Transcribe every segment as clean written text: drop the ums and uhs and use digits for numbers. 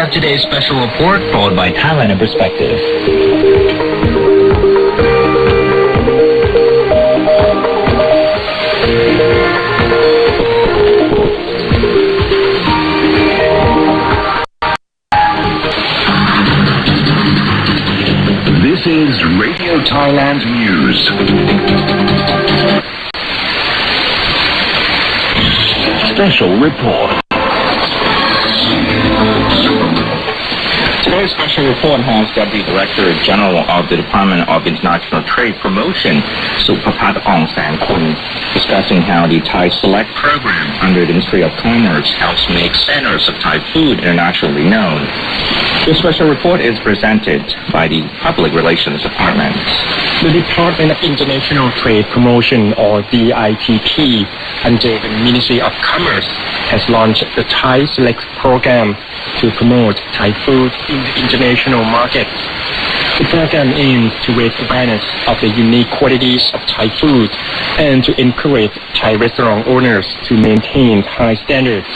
have today's special report, followed by Thailand in Perspective. This is Radio Thailand News. Special report. Today's special report has Deputy Director General of the Department of International Trade Promotion, Supapat Ongsankun, discussing how the Thai Select program under the Ministry of Commerce helps make centers of Thai food internationally known. This special report is presented by the Public Relations Department. The Department of International Trade Promotion, or DITP, under the Ministry of Commerce, has launched the Thai Select program to promote Thai food in the international market. The program aims to raise awareness of the unique qualities of Thai food and to encourage Thai restaurant owners to maintain high standards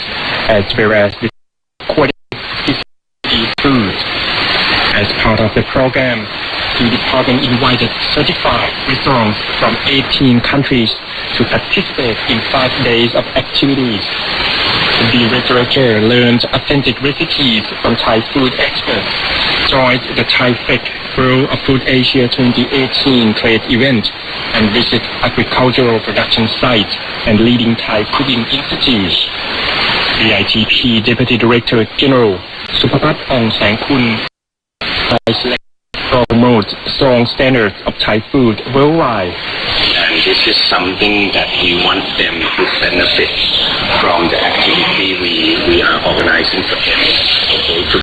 as well as the quality of food. As part of the program, the department invited certified restaurants from 18 countries to participate in 5 days of activities. The director learned authentic recipes from Thai food experts, joined the Thai Fec World of Food Asia 2018 trade event, and visit agricultural production sites and leading Thai cooking institutes. The ITP Deputy Director General Supapat Ongsankun promotes strong standards of Thai food worldwide. And this is something that we want them to benefit from the activity we are organizing for them.